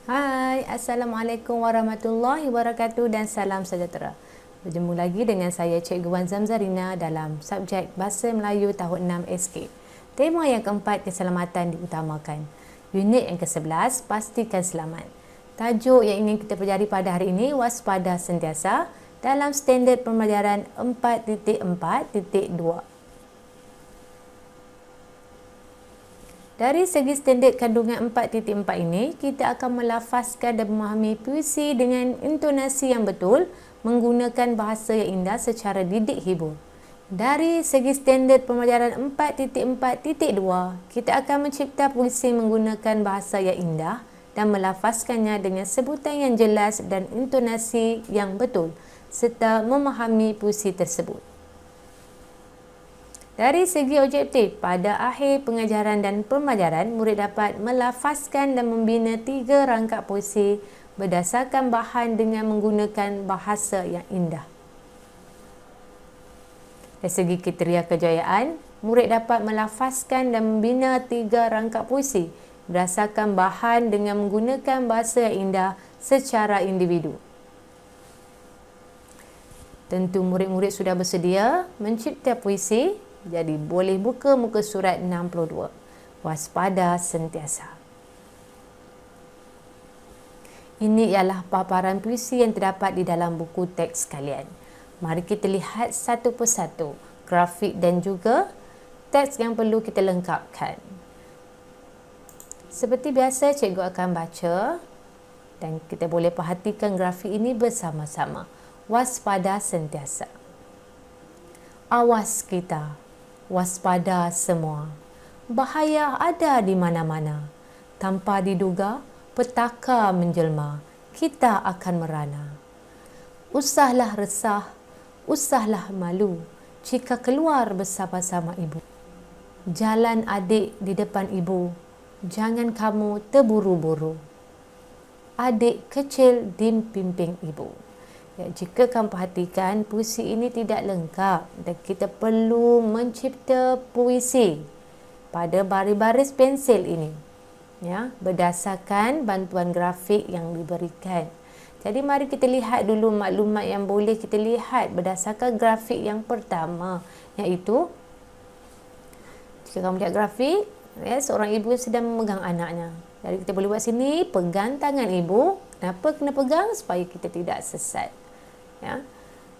Hai, Assalamualaikum warahmatullahi wabarakatuh dan salam sejahtera. Berjumpa lagi dengan saya Cikgu Wan Zamzarina dalam subjek Bahasa Melayu tahun 6 SK. Tema yang keempat, keselamatan diutamakan. Unit yang ke-11, pastikan selamat. Tajuk yang ingin kita pelajari pada hari ini, waspada sentiasa dalam standard pembelajaran 4.4.2. Dari segi standard kandungan 4.4 ini, kita akan melafazkan dan memahami puisi dengan intonasi yang betul, menggunakan bahasa yang indah secara didik hibur. Dari segi standard pembelajaran 4.4.2, kita akan mencipta puisi menggunakan bahasa yang indah dan melafazkannya dengan sebutan yang jelas dan intonasi yang betul, serta memahami puisi tersebut. Dari segi objektif, pada akhir pengajaran dan pembelajaran, murid dapat melafazkan dan membina 3 rangkap puisi berdasarkan bahan dengan menggunakan bahasa yang indah. Dari segi kriteria kejayaan, murid dapat melafazkan dan membina 3 rangkap puisi berdasarkan bahan dengan menggunakan bahasa yang indah secara individu. Tentu murid-murid sudah bersedia mencipta puisi. Jadi boleh buka muka surat 62. Waspada sentiasa. Ini ialah paparan puisi yang terdapat di dalam buku teks kalian. Mari kita lihat satu persatu grafik dan juga teks yang perlu kita lengkapkan. Seperti biasa, cikgu akan baca dan kita boleh perhatikan grafik ini bersama-sama. Waspada sentiasa. Awas kita. Waspada semua. Bahaya ada di mana-mana. Tanpa diduga, petaka menjelma. Kita akan merana. Usahlah resah, usahlah malu jika keluar bersama-sama ibu. Jalan adik di depan ibu, jangan kamu terburu-buru. Adik kecil dipimpin ibu. Ya, jika kamu perhatikan, puisi ini tidak lengkap dan kita perlu mencipta puisi pada baris-baris pensil ini, ya, berdasarkan bantuan grafik yang diberikan. Jadi mari kita lihat dulu maklumat yang boleh kita lihat berdasarkan grafik yang pertama, iaitu jika kamu lihat grafik, ya, seorang ibu sedang memegang anaknya. Jadi kita boleh buat sini, pegang tangan ibu. Kenapa kena pegang? Supaya kita tidak sesat. Ya.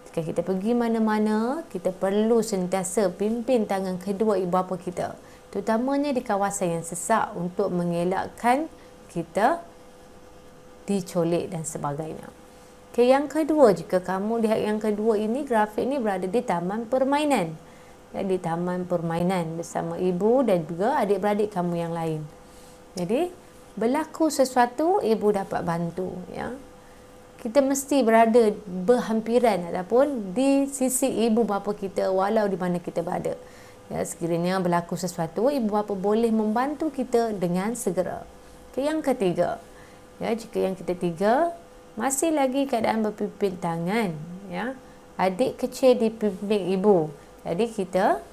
Jika kita pergi mana-mana, kita perlu sentiasa pimpin tangan kedua ibu bapa kita, terutamanya di kawasan yang sesak untuk mengelakkan kita dicolik dan sebagainya. Okay, yang kedua, jika kamu lihat yang kedua ini, grafik ini berada di taman permainan. Ya, di taman permainan bersama ibu dan juga adik-beradik kamu yang lain. Jadi, berlaku sesuatu, ibu dapat bantu, ya. Kita mesti berada berhampiran ataupun di sisi ibu bapa kita walau di mana kita berada. Ya, sekiranya berlaku sesuatu, ibu bapa boleh membantu kita dengan segera. Okay, yang ketiga, ya, jika yang ketiga masih lagi keadaan berpimpin tangan, ya, adik kecil dipimpin ibu. Jadi kita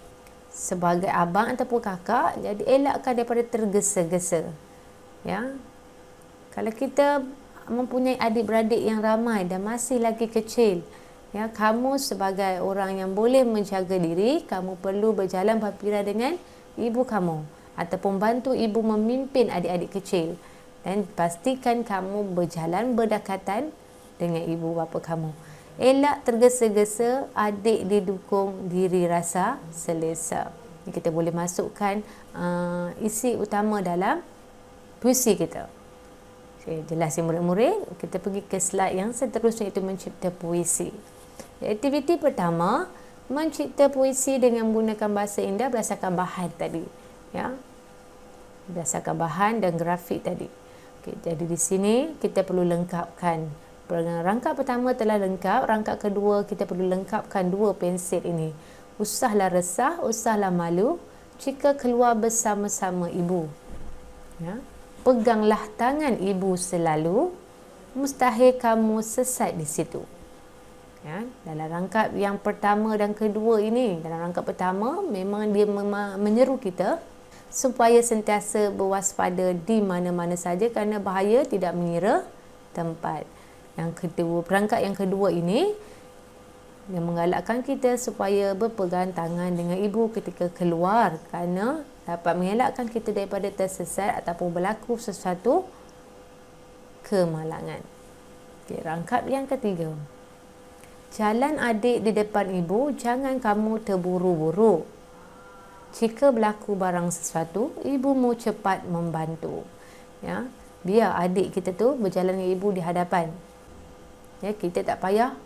sebagai abang ataupun kakak, jadi elakkan daripada tergesa-gesa. Ya, kalau kita mempunyai adik-beradik yang ramai dan masih lagi kecil, ya, kamu sebagai orang yang boleh menjaga diri, kamu perlu berjalan berhampiran dengan ibu kamu ataupun bantu ibu memimpin adik-adik kecil, dan pastikan kamu berjalan berdekatan dengan ibu bapa kamu. Elak tergesa-gesa, adik didukung, diri rasa selesa. Kita boleh masukkan isi utama dalam puisi kita. Okay, jelas ya murid-murid. Kita pergi ke slide yang seterusnya, iaitu mencipta puisi. Aktiviti pertama, mencipta puisi dengan menggunakan bahasa indah berdasarkan bahan tadi, ya, berdasarkan bahan dan grafik tadi. Okay, jadi di sini kita perlu lengkapkan. Rangkap pertama telah lengkap, rangkap kedua kita perlu lengkapkan 2 pensil ini. Usahlah resah, usahlah malu jika keluar bersama-sama ibu. Ya. Peganglah tangan ibu selalu, mustahil kamu sesat di situ. Ya, dalam rangkap yang pertama dan kedua ini, dalam rangkap pertama memang dia menyeru kita supaya sentiasa berwaspada di mana-mana saja kerana bahaya tidak mengira tempat. Yang kedua, perangkat yang kedua ini yang menggalakkan kita supaya berpegang tangan dengan ibu ketika keluar kerana dapat mengelakkan kita daripada tersesat ataupun berlaku sesuatu kemalangan. Okay, rangkap yang ketiga. Jalan adik di depan ibu, jangan kamu terburu-buru. Jika berlaku barang sesuatu, ibumu cepat membantu. Ya, biar adik kita tu berjalan dengan ibu di hadapan. Ya, kita tak payah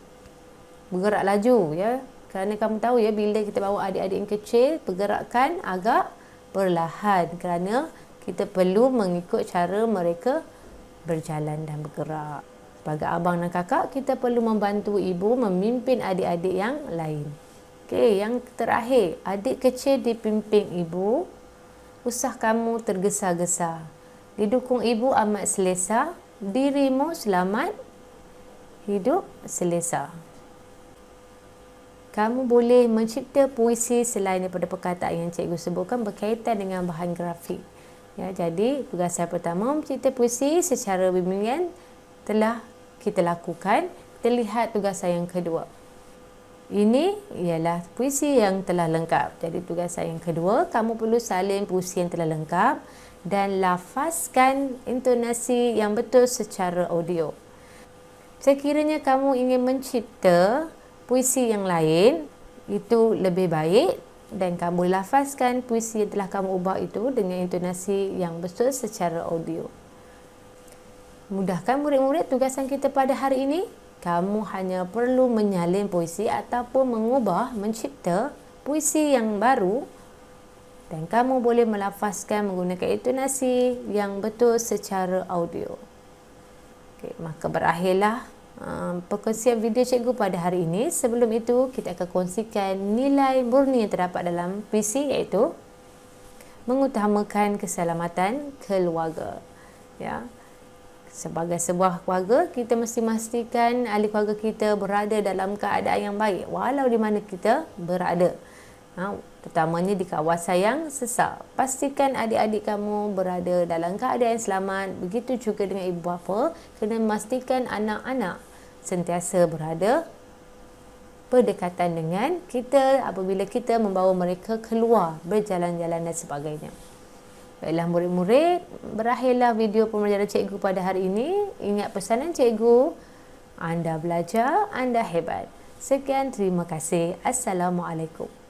bergerak laju, ya. Kerana kamu tahu ya, bila kita bawa adik-adik yang kecil, pergerakan agak perlahan kerana kita perlu mengikut cara mereka berjalan dan bergerak. Sebagai abang dan kakak, kita perlu membantu ibu memimpin adik-adik yang lain. Okey, yang terakhir, adik kecil dipimpin ibu, usah kamu tergesa-gesa. Didukung ibu amat selesa, dirimu selamat, hidup selesa. Kamu boleh mencipta puisi selain daripada perkataan yang cikgu sebutkan berkaitan dengan bahan grafik. Ya, jadi tugasan pertama mencipta puisi secara bimbingan telah kita lakukan. Kita lihat tugasan yang kedua. Ini ialah puisi yang telah lengkap. Jadi tugasan yang kedua, kamu perlu salin puisi yang telah lengkap dan lafazkan intonasi yang betul secara audio. Sekiranya kamu ingin mencipta puisi yang lain, itu lebih baik dan kamu lafazkan puisi yang telah kamu ubah itu dengan intonasi yang betul secara audio. Mudahkan murid-murid tugasan kita pada hari ini. Kamu hanya perlu menyalin puisi ataupun mengubah, mencipta puisi yang baru dan kamu boleh melafazkan menggunakan intonasi yang betul secara audio. Okay, maka berakhirlah perkongsian video cikgu pada hari ini. Sebelum itu, kita akan kongsikan nilai murni yang terdapat dalam puisi, iaitu mengutamakan keselamatan keluarga. Ya. Sebagai sebuah keluarga, kita mesti memastikan ahli keluarga kita berada dalam keadaan yang baik walau di mana kita berada. Terutamanya di kawasan yang sesak. Pastikan adik-adik kamu berada dalam keadaan yang selamat. Begitu juga dengan ibu bapa, kena memastikan anak-anak sentiasa berada berdekatan dengan kita apabila kita membawa mereka keluar berjalan-jalan dan sebagainya. Baiklah murid-murid, berakhirlah video pembelajaran cikgu pada hari ini. Ingat pesanan cikgu, anda belajar, anda hebat. Sekian, terima kasih. Assalamualaikum.